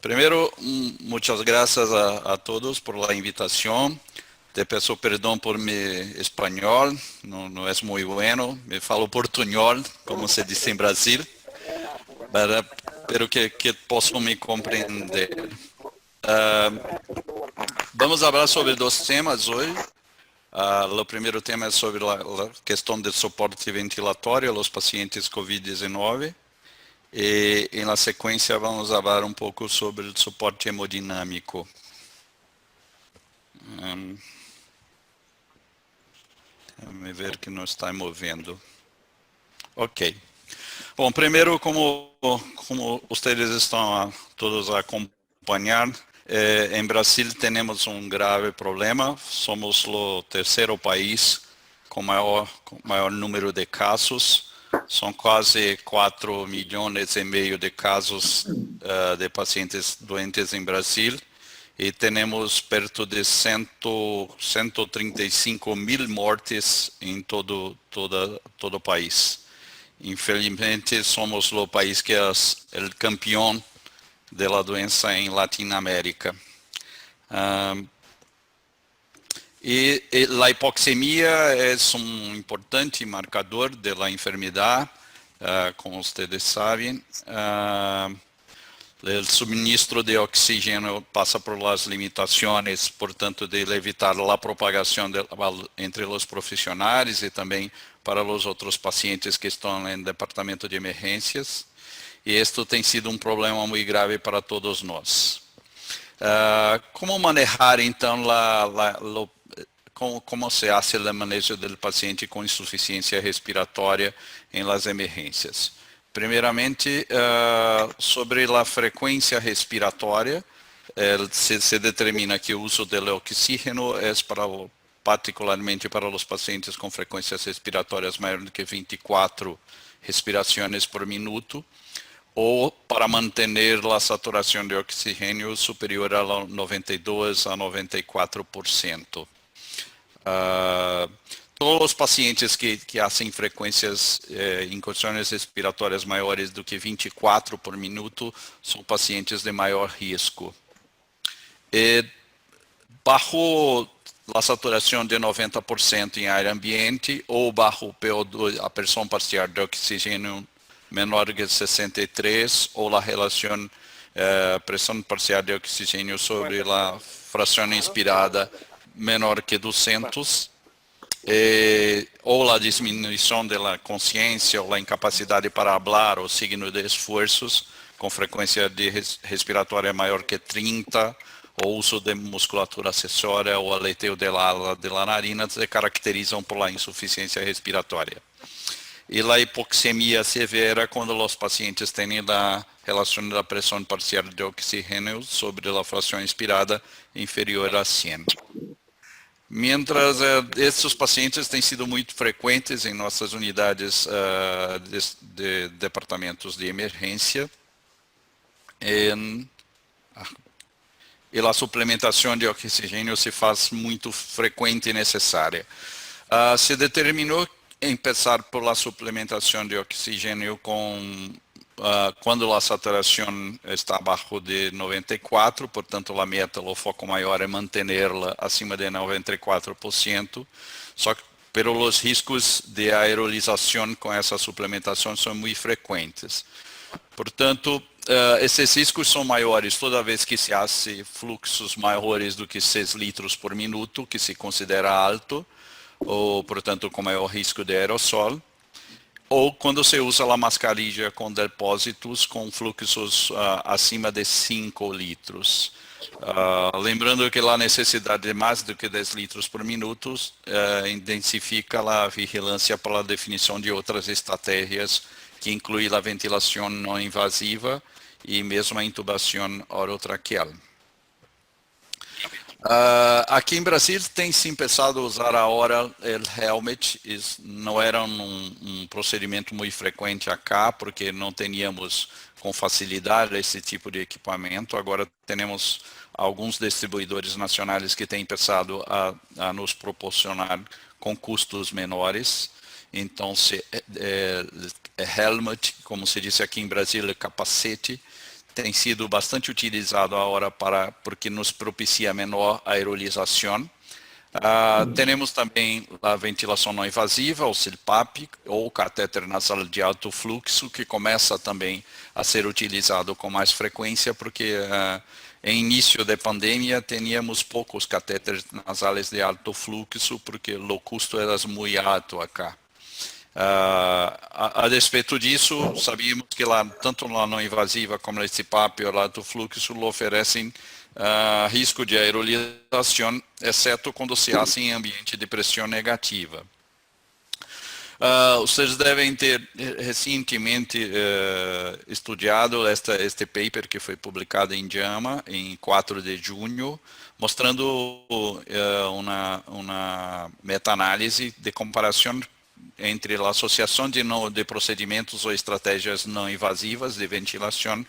Primero, muchas gracias a todos por la invitación. Te peço perdão por mi espanhol, não é muito bueno. Me falo portunhol, como se diz em Brasil, para, pero que possam me compreender. Vamos falar sobre dois temas hoje. O primeiro tema é sobre a questão do suporte ventilatório aos pacientes COVID-19. E, na sequência, vamos falar um pouco sobre o suporte hemodinâmico. Déjame ver que não está movendo. Ok. Bom, primeiro, como vocês estão todos a acompanhar, em Brasil temos um grave problema. Somos o terceiro país com maior número de casos. São quase 4,5 milhões de casos de pacientes doentes em Brasil. E temos perto de 135 mil mortes em todo o país. Infelizmente, somos o país que é o campeão da doença em Latinoamérica. E a hipoxemia é um importante marcador da enfermidade, como vocês sabem. O suministro de oxígeno passa por las limitações, portanto, de evitar a propagação entre os profissionais e também para os outros pacientes que estão em departamento de emergências. E isto tem sido um problema muito grave para todos nós. Como manejar, então, como se faz o manejo do paciente com insuficiência respiratória em las emergências? Primeiramente, sobre a frequência respiratória, se determina que o uso do oxígeno é particularmente para os pacientes com frequências respiratórias maior do que 24 respirações por minuto, ou para manter a saturação de oxigênio superior a 92 a 94%. Todos os pacientes que fazem frequências em condições respiratórias maiores do que 24 por minuto são pacientes de maior risco. Bajo a saturação de 90% em ar ambiente ou bajo PO2, a pressão parcial de oxigênio menor que 63, ou a relação pressão parcial de oxigênio sobre a fração inspirada menor que 200, ou a diminuição da consciência, ou a incapacidade para falar, ou signo de esforços, com frequência respiratória maior que 30, ou uso de musculatura acessória, ou aleteo de la narina, se caracterizam por la insuficiência respiratória. E a hipoxemia severa, quando os pacientes têm a relação da pressão parcial de oxigênio sobre a fração inspirada inferior a 100. Mientras esses pacientes têm sido muito frequentes em nossas unidades de departamentos de emergência, e a suplementação de oxigênio se faz muito frequente e necessária. Se determinou começar por la suplementação de oxigênio quando a saturação está abaixo de 94, portanto, a meta, o foco maior é mantê-la acima de 94%, só que os riscos de aerolização com essa suplementação são muito frequentes. Portanto, esses riscos são maiores toda vez que se hace fluxos maiores do que 6 litros por minuto, que se considera alto, ou, portanto, com maior risco de aerossol, ou quando se usa a mascarilha com depósitos com fluxos acima de 5 litros. Lembrando que a necessidade de mais do que 10 litros por minuto intensifica a vigilância para a definição de outras estratégias, que inclui a ventilação não invasiva e mesmo a intubação orotraqueal. Aqui em Brasil tem se começado a usar agora o helmet. Não era um procedimento muito frequente acá, porque não tínhamos com facilidade esse tipo de equipamento. Agora temos alguns distribuidores nacionais que têm começado a nos proporcionar com custos menores. Então, helmet, como se diz aqui em Brasil, capacete, tem sido bastante utilizado agora porque nos propicia menor aerolização. Temos também a ventilação não invasiva, o CPAP, ou catéter nasal de alto fluxo, que começa também a ser utilizado com mais frequência, porque em início da pandemia tínhamos poucos catéteres nasais de alto fluxo, porque o custo era muito alto acá. A despeito disso, sabíamos que lá, tanto a não invasiva como a CPAP ou o alto fluxo oferecem risco de aerolização, exceto quando se hace em ambiente de pressão negativa. Vocês devem ter recentemente estudado este paper que foi publicado em JAMA em 4 de junho, mostrando uma meta-análise de comparação entre a associação de procedimentos ou estratégias não invasivas de ventilação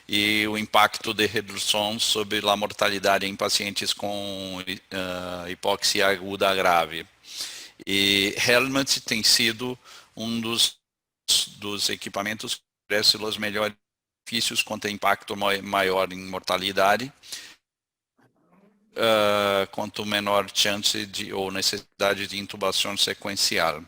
e o impacto de redução sobre a mortalidade em pacientes com hipóxia aguda grave. E Helmet tem sido um dos equipamentos que oferece os melhores benefícios quanto a impacto maior em mortalidade, quanto menor chance ou necessidade de intubação sequencial.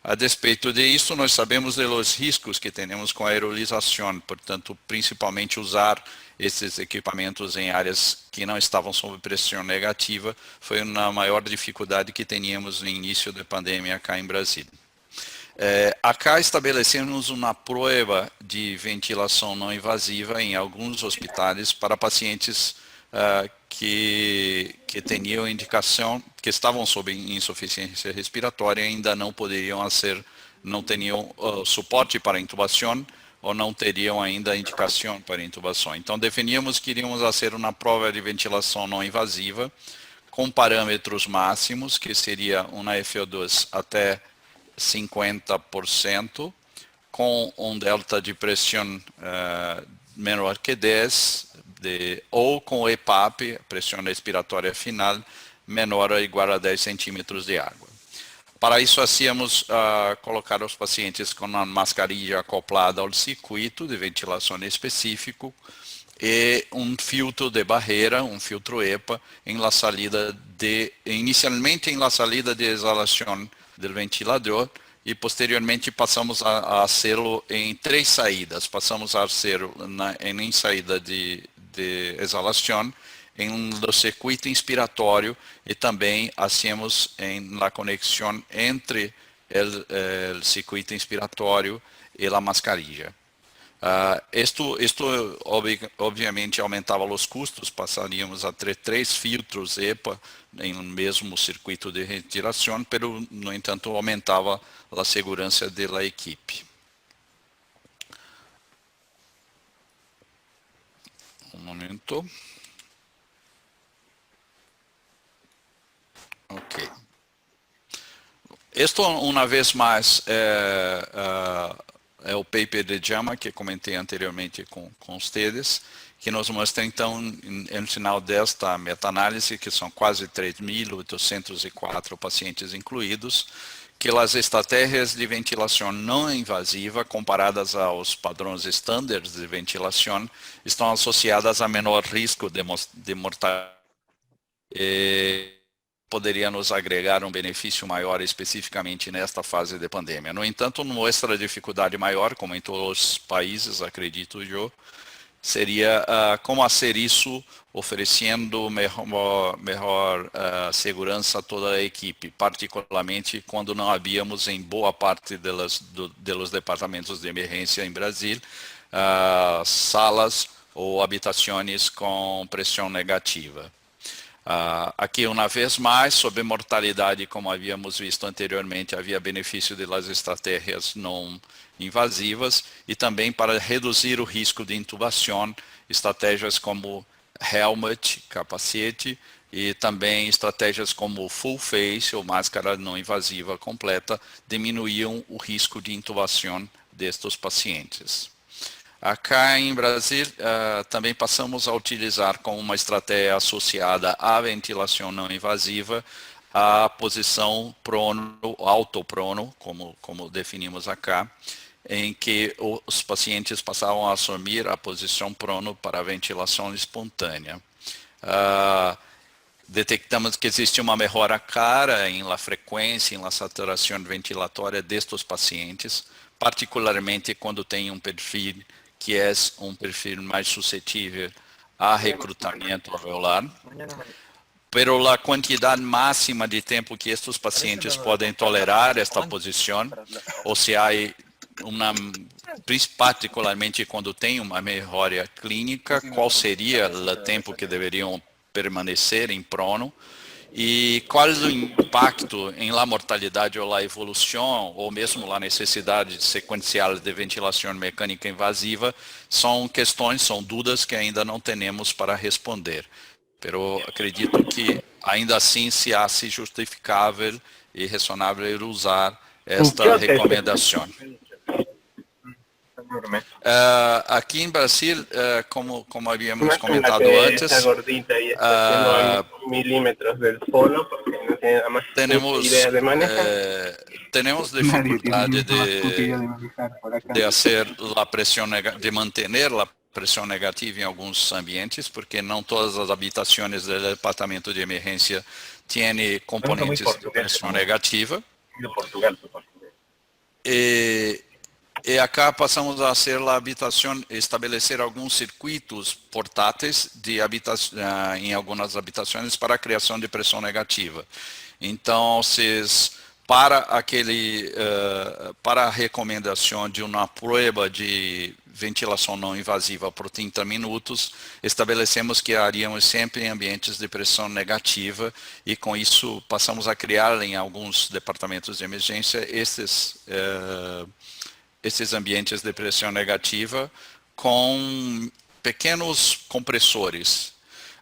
A despeito disso, nós sabemos dos riscos que temos com a aerolização, portanto, principalmente usar esses equipamentos em áreas que não estavam sob pressão negativa foi uma maior dificuldade que teníamos no início da pandemia cá em Brasília. Acá estabelecemos uma prova de ventilação não invasiva em alguns hospitais para pacientes que tinham indicação, que estavam sob insuficiência respiratória e ainda não tinham suporte para intubação ou não teriam ainda indicação para intubação. Então, definíamos que iríamos fazer uma prova de ventilação não invasiva com parâmetros máximos, que seria uma FO2 até 50%, com um delta de pressão menor que 10, ou com EPAP, pressão respiratória final, menor ou igual a 10 centímetros de água. Para isso, hacíamos colocar os pacientes com uma mascarilha acoplada ao circuito de ventilação específico e um filtro de barreira, um filtro EPA, inicialmente em la salida de exalação do ventilador, e posteriormente passamos a fazê-lo em 3 saídas. Passamos a fazê-lo em saída de exalação, em um circuito inspiratório e também hacemos em la conexão entre o circuito inspiratório e a mascarilla. Isto obviamente aumentava os custos, passaríamos a ter 3 filtros EPA em um mesmo circuito de ventilação, mas, no entanto, aumentava a segurança da equipe. Um momento. Ok. Isto, uma vez mais, é o paper de JAMA que comentei anteriormente com vocês, que nos mostra, então, no final desta meta-análise, que são quase 3.804 pacientes incluídos, que as estratégias de ventilação não invasiva, comparadas aos padrões estándares de ventilação, estão associadas a menor risco de mortalidade. Poderia nos agregar um benefício maior especificamente nesta fase de pandemia. No entanto, mostra a dificuldade maior, como em todos os países, acredito eu, seria como fazer isso oferecendo melhor segurança a toda a equipe, particularmente quando não havíamos em boa parte dos departamentos de emergência em Brasil, salas ou habitações com pressão negativa. Aqui, uma vez mais, sobre mortalidade, como havíamos visto anteriormente, havia benefício das estratégias não invasivas e também para reduzir o risco de intubação, estratégias como helmet, capacete, e também estratégias como full face ou máscara não invasiva completa diminuíam o risco de intubação destes pacientes. Acá em Brasil, também passamos a utilizar como uma estratégia associada à ventilação não invasiva a posição prono, autoprono, como definimos acá, em que os pacientes passavam a assumir a posição prono para a ventilação espontânea. Detectamos que existe uma melhora clara em la frequência, em la saturação ventilatória destes pacientes, particularmente quando tem um perfil que é um perfil mais suscetível a recrutamento alveolar. Pero a quantidade máxima de tempo que estes pacientes podem tolerar esta posição, ou se há uma, particularmente quando tem uma melhora clínica, qual seria o tempo que deveriam permanecer em prono, e qual o impacto em la mortalidade ou la evolução, ou mesmo la necessidade sequencial de ventilação mecânica invasiva, são questões, são dúvidas que ainda não temos para responder. Pero acredito que ainda assim se hace justificável e razonável usar esta recomendação. Aqui em Brasil, como havíamos comentado antes, temos dificuldade de manter a pressão negativa em alguns ambientes, porque não todas as habitações do departamento de emergência têm componentes de pressão negativa. E acá passamos a ser a habitação, estabelecer alguns circuitos portáteis em algumas habitações para a criação de pressão negativa. Então, para a recomendação de uma prova de ventilação não invasiva por 30 minutos, estabelecemos que haríamos sempre em ambientes de pressão negativa, e com isso passamos a criar em alguns departamentos de emergência esses ambientes de pressão negativa com pequenos compressores.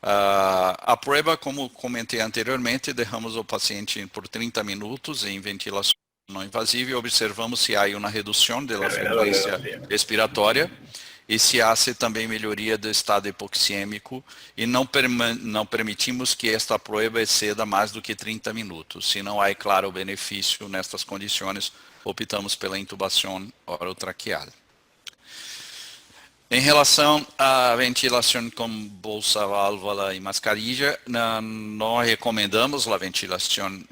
A prova, como comentei anteriormente, deixamos o paciente por 30 minutos em ventilação não invasiva e observamos se há uma redução da frequência respiratória e se há também melhoria do estado hipoxêmico, e não permitimos que esta prova exceda mais do que 30 minutos. Se não há, claro, benefício nestas condições, optamos pela intubação orotraqueal. Em relação à ventilação com bolsa, válvula e mascarilla, não recomendamos a ventilação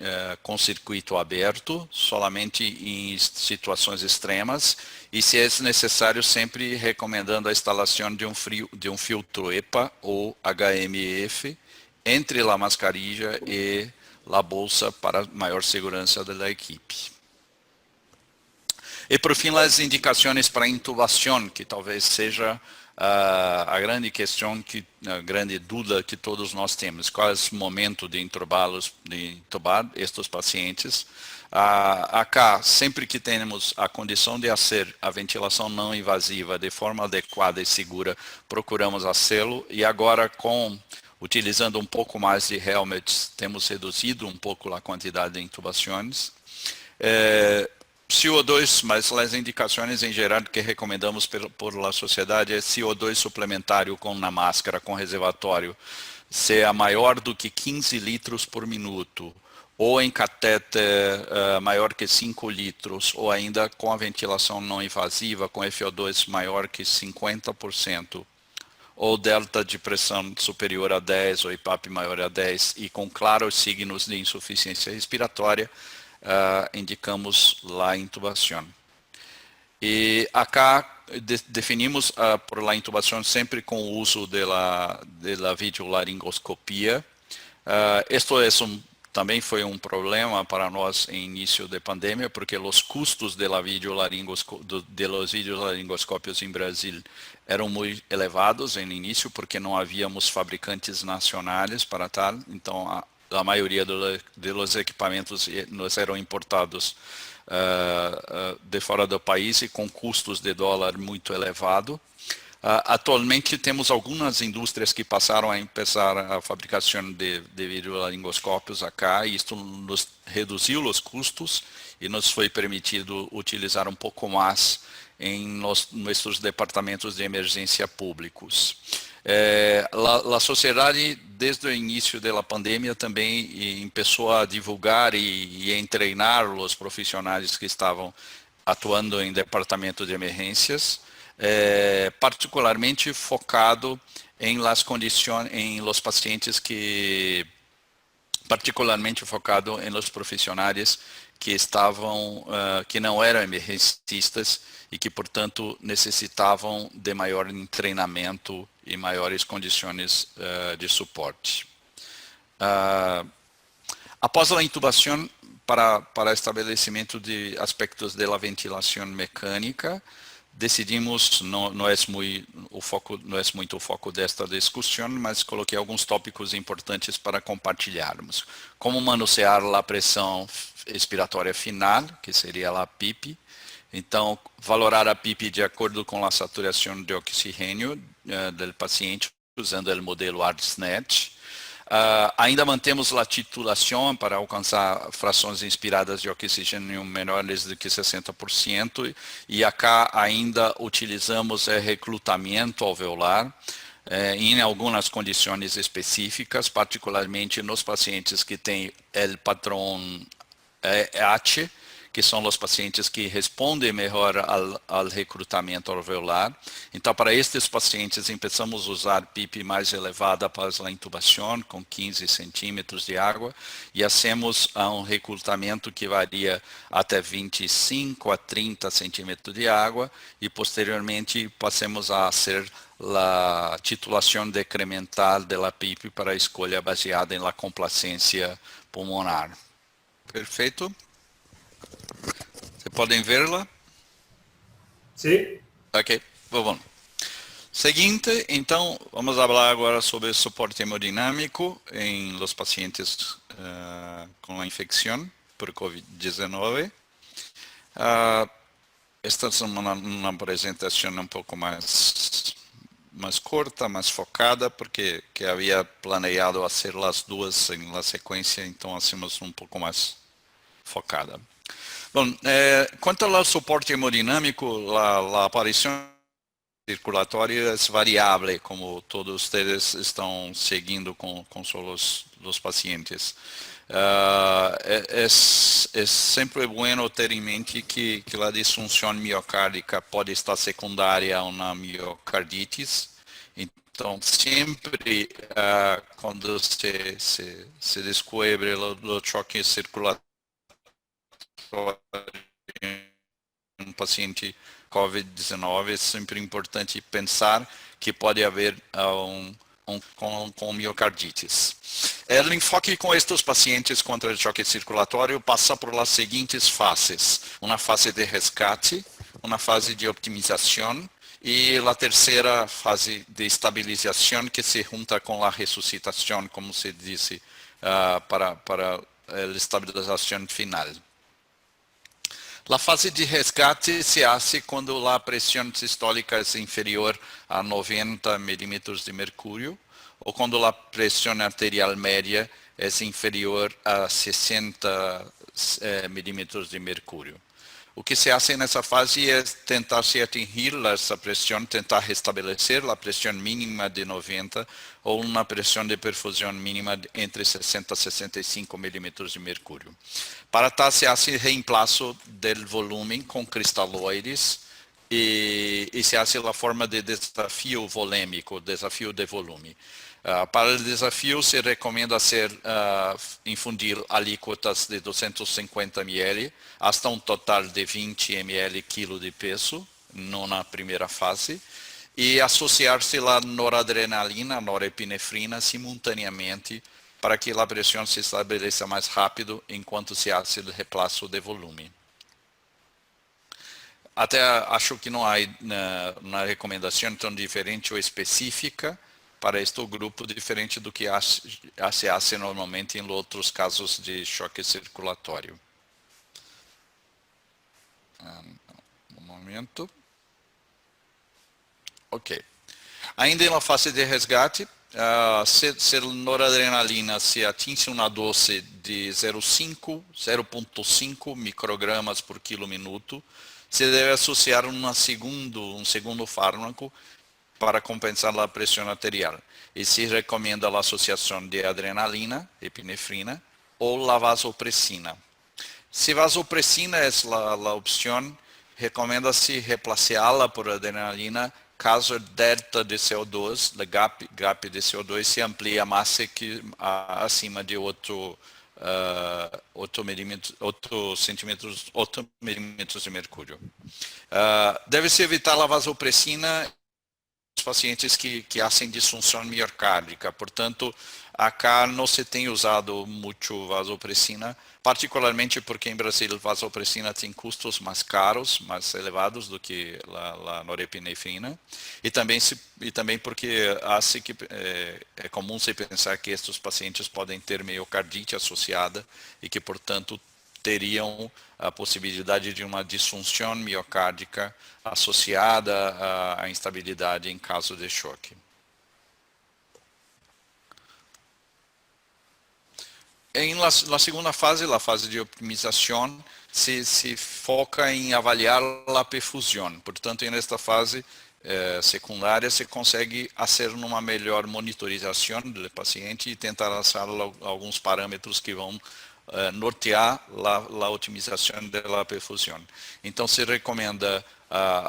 com circuito aberto, somente em situações extremas, e se é necessário, sempre recomendando a instalação de um filtro EPA ou HMF entre a mascarilla e a bolsa para maior segurança da equipe. E, por fim, as indicações para intubação, que talvez seja a grande questão, a grande dúvida que todos nós temos. Qual é o momento de intubar estes pacientes? Acá, sempre que temos a condição de fazer a ventilação não invasiva de forma adequada e segura, procuramos fazê-lo, e agora, utilizando um pouco mais de helmets, temos reduzido um pouco a quantidade de intubações. CO2, mas as indicações em geral que recomendamos por la sociedade é CO2 suplementário na máscara, com reservatório, ser maior do que 15 litros por minuto, ou em catéter maior que 5 litros, ou ainda com a ventilação não invasiva, com FO2 maior que 50%, ou delta de pressão superior a 10, ou IPAP maior a 10, e com claros signos de insuficiência respiratória, indicamos a intubação. E acá definimos por la intubação sempre com o uso da videolaringoscopia. Isto também foi um problema para nós em início da pandemia, porque os custos de los videolaringoscópios em Brasil eram muito elevados no início, porque não havíamos fabricantes nacionais para tal. Então, a maioria dos equipamentos nos eram importados de fora do país e com custos de dólar muito elevado. Atualmente temos algumas indústrias que passaram a começar a fabricação de videolaringoscópios acá, e isto nos reduziu os custos e nos foi permitido utilizar um pouco mais em nossos departamentos de emergência públicos. A sociedade, desde o início da pandemia, também começou a divulgar e a treinar os profissionais que estavam atuando em departamento de emergências, particularmente focado em las condições, em los pacientes que, particularmente focado em los profissionais que estavam, que não eram emergencistas e que, portanto, necessitavam de maior treinamento e maiores condições de suporte. Após a intubação, para estabelecimento de aspectos da ventilação mecânica, decidimos, não é muito o foco desta discussão, mas coloquei alguns tópicos importantes para compartilharmos. Como manusear a pressão expiratória final, que seria a PIP. Então, valorar a PIP de acordo com a saturação de oxigênio do paciente, usando o modelo ARDSNET. Ainda mantemos a titulação para alcançar frações inspiradas de oxigênio menores do que 60%, e acá ainda utilizamos recrutamento alveolar em algumas condições específicas, particularmente nos pacientes que têm o padrão H, que são os pacientes que respondem melhor ao recrutamento alveolar. Então, para estes pacientes, começamos a usar PIP mais elevada para a intubação, com 15 centímetros de água, e hacemos um recrutamento que varia até 25 a 30 centímetros de água, e posteriormente passamos a fazer a titulação decremental da PIP para a escolha baseada em la complacência pulmonar. Perfeito? Vocês podem vê-la? Sim. Ok, vamos. Seguinte, então, vamos falar agora sobre suporte hemodinâmico em los pacientes com a infecção por COVID-19. Esta é uma apresentação um pouco mais curta, mais focada, porque havia planejado fazer as duas em la sequência, então hacemos um pouco mais focada. Bom, quanto ao suporte hemodinâmico, a aparição circulatória é variável, como todos vocês estão seguindo com os pacientes. É sempre bueno ter em mente que a disfunção miocárdica pode estar secundária a uma miocardite. Então, sempre quando se descobre o choque circulatório um paciente COVID-19, é sempre importante pensar que pode haver com miocardites. O enfoque com estes pacientes contra o choque circulatório passa por as seguintes fases: uma fase de resgate, uma fase de optimização e a terceira fase de estabilização, que se junta com a ressuscitação, como se disse, para a estabilização final. A fase de resgate se hace quando a pressão sistólica é inferior a 90 milímetros de mercúrio ou quando a pressão arterial média é inferior a 60 milímetros de mercúrio. O que se hace nessa fase é tentar se atingir essa pressão, tentar restabelecer a pressão mínima de 90 ou uma pressão de perfusão mínima entre 60 e 65 milímetros de mercúrio. Para tal, se hace reemplaço do volume com cristaloides e se hace a forma de desafio volêmico, desafio de volume. Para o desafio, se recomenda infundir alíquotas de 250 ml, hasta um total de 20 ml quilo de peso, na primeira fase, e associar-se a noradrenalina, norepinefrina, simultaneamente, para que a pressão se estabeleça mais rápido enquanto se faz o reemplaço de volume. Até acho que não há uma recomendação tão diferente ou específica para este grupo, diferente do que se hace normalmente em outros casos de choque circulatório. Um momento. Ok. Ainda na fase de resgate, se a noradrenalina se atinge uma dose de 0,5 microgramas por quilo minuto, se deve associar um segundo fármaco para compensar a pressão arterial. E se recomenda a associação de adrenalina, epinefrina, ou a vasopressina. Se vasopressina é a opção, recomenda-se reemplacá-la por adrenalina caso a delta de CO2, o gap de CO2 se amplie a massa acima de 8 milímetros de mercúrio. Deve-se evitar a vasopressina nos pacientes que fazem disfunção miocárdica. Portanto, acá não se tem usado muito vasopressina, particularmente porque em Brasil vasopressina tem custos mais caros, mais elevados do que a norepinefrina, e também porque é comum se pensar que estes pacientes podem ter miocardite associada e que, portanto, teriam a possibilidade de uma disfunção miocárdica associada à instabilidade em caso de choque. Na segunda fase, a fase de optimização, se foca em avaliar a perfusão. Portanto, nesta fase secundária, se consegue fazer uma melhor monitorização do paciente e tentar achar alguns parâmetros que vão nortear a otimização da perfusão. Então, se recomenda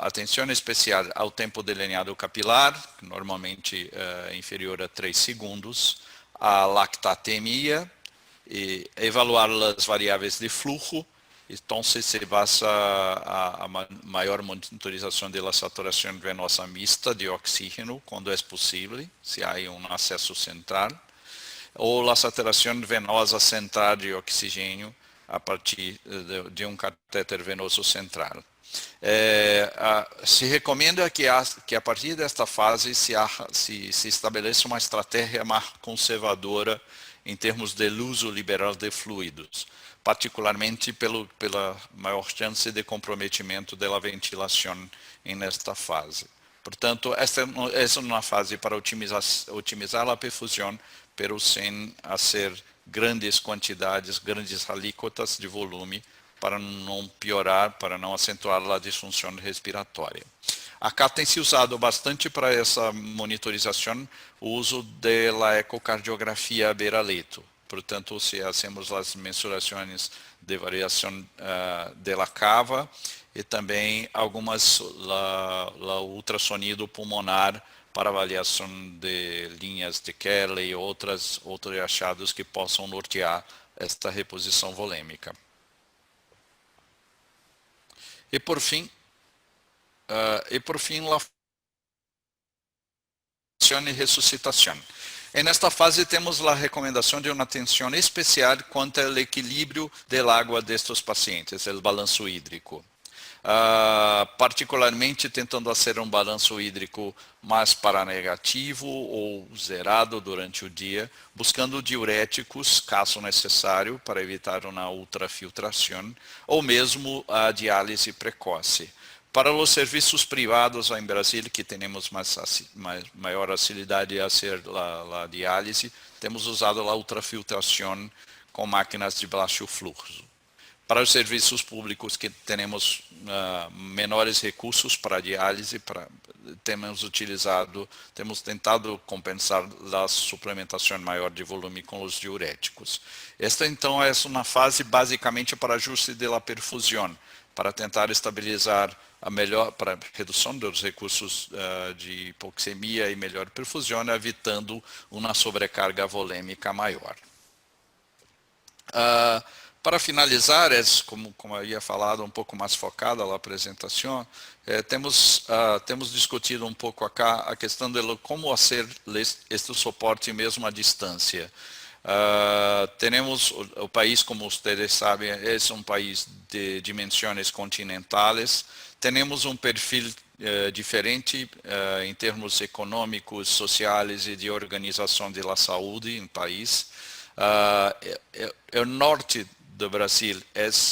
atenção especial ao tempo delineado capilar, normalmente inferior a 3 segundos, a lactatemia, e evaluar as variáveis de fluxo. Então, se basa a maior monitorização da saturação venosa mista de oxígeno, quando é possível, se há acesso central, ou a saturação venosa central de oxigênio a partir de um catéter venoso central. Se recomenda que a partir desta fase se estabeleça uma estratégia mais conservadora em termos de uso liberal de fluidos, particularmente pela maior chance de comprometimento da ventilação nesta fase. Portanto, esta é uma fase para otimizar a perfusão, pero sem fazer grandes quantidades, grandes alíquotas de volume, para não piorar, para não acentuar a disfunção respiratória. Acá tem se usado bastante para essa monitorização o uso da ecocardiografia beira-leito. Portanto, se fazemos as mensurações de variação da cava e também algumas ultrassonido pulmonar para avaliação de linhas de Kerley e outros achados que possam nortear esta reposição volêmica. E por fim, a e ressuscitação. E nesta fase temos a recomendação de uma atenção especial quanto ao equilíbrio da água destes pacientes, o balanço hídrico. Particularmente tentando fazer um balanço hídrico mais paranegativo ou zerado durante o dia, buscando diuréticos, caso necessário, para evitar uma ultrafiltração, ou mesmo a diálise precoce. Para os serviços privados em Brasil, que temos maior facilidade a fazer a diálise, temos usado a ultrafiltração com máquinas de baixo fluxo. Para os serviços públicos que temos menores recursos para diálise, temos tentado compensar a suplementação maior de volume com os diuréticos. Esta então é uma fase basicamente para ajuste da perfusão, para tentar estabilizar para redução dos recursos de hipoxemia e melhor perfusão, evitando uma sobrecarga volêmica maior. Para finalizar, como eu havia falado, um pouco mais focada a apresentação, temos discutido um pouco acá a questão de como fazer este suporte mesmo à distância. Temos o país, como vocês sabem, é um país de dimensões continentais. Temos um perfil diferente em termos econômicos, sociais e de organização da saúde no país. O norte do Brasil,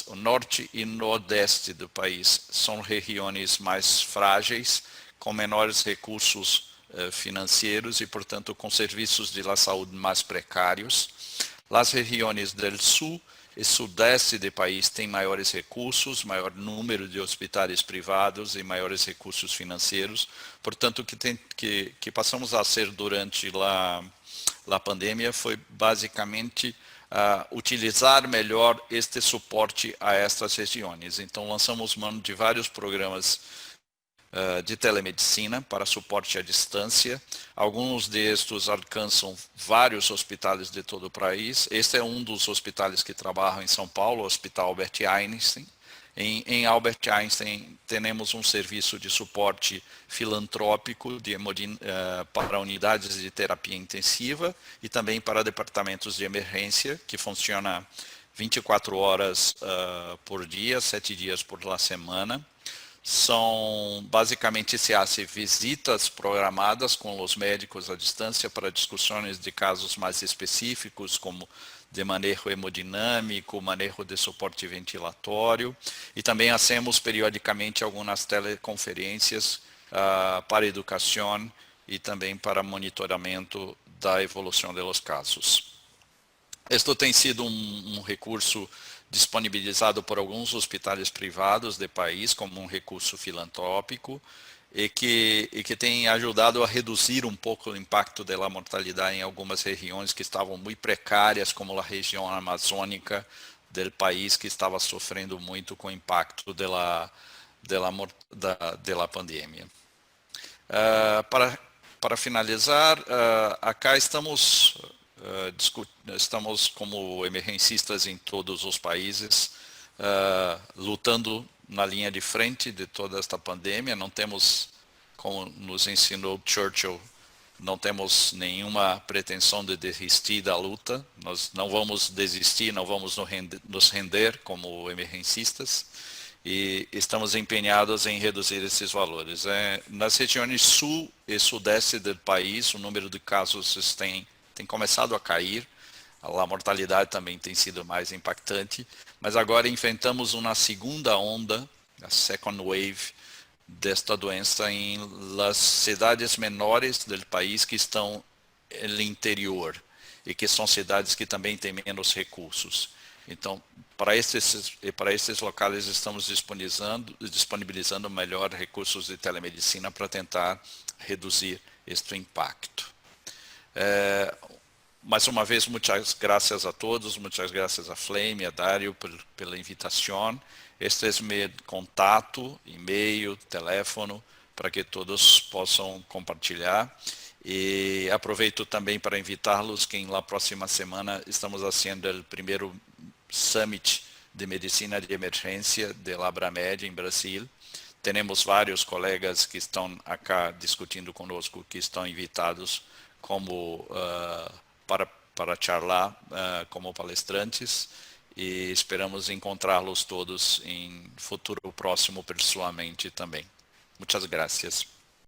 o norte e nordeste do país são regiões mais frágeis, com menores recursos financeiros e, portanto, com serviços de saúde mais precários. As regiões do sul e sudeste do país têm maiores recursos, maior número de hospitais privados e maiores recursos financeiros. Portanto, o que passamos a ser durante a pandemia foi basicamente utilizar melhor este suporte a estas regiões. Então, lançamos mão de vários programas de telemedicina para suporte à distância. Alguns destes alcançam vários hospitais de todo o país. Este é um dos hospitais que trabalham em São Paulo, o Hospital Albert Einstein. Em Albert Einstein, temos um serviço de suporte filantrópico para unidades de terapia intensiva e também para departamentos de emergência, que funciona 24 horas por dia, 7 dias por semana. Basicamente se hace visitas programadas com os médicos à distância para discussões de casos mais específicos, como de manejo hemodinâmico, manejo de suporte ventilatório, e também hacemos periodicamente algumas teleconferências para educação e também para monitoramento da evolução dos casos. Este tem sido um recurso disponibilizado por alguns hospitais privados do país como um recurso filantrópico e que tem ajudado a reduzir um pouco o impacto da mortalidade em algumas regiões que estavam muito precárias, como a região amazônica do país, que estava sofrendo muito com o impacto da pandemia. Para finalizar, acá estamos como emergencistas em todos os países, lutando na linha de frente de toda esta pandemia. Não temos, como nos ensinou Churchill, não temos nenhuma pretensão de desistir da luta. Nós não vamos desistir, não vamos nos render como emergencistas, e estamos empenhados em reduzir esses valores. Nas regiões sul e sudeste do país, o número de casos tem começado a cair, a mortalidade também tem sido mais impactante, mas agora enfrentamos uma segunda onda, a second wave, desta doença em las cidades menores do país que estão no interior e que são cidades que também têm menos recursos. Então, para esses locais estamos disponibilizando melhor recursos de telemedicina para tentar reduzir este impacto. Mais uma vez, muitas graças a todos, muitas graças a Flame, a Dario pela invitação. Este é meu contato, e-mail, telefone, para que todos possam compartilhar. E aproveito também para invitá-los que na próxima semana estamos fazendo o primeiro Summit de Medicina de Emergência de Abramed em Brasil. Temos vários colegas que estão acá discutindo conosco, que estão invitados como para charlar como palestrantes, e esperamos encontrá-los todos em futuro próximo pessoalmente também. Muitas graças.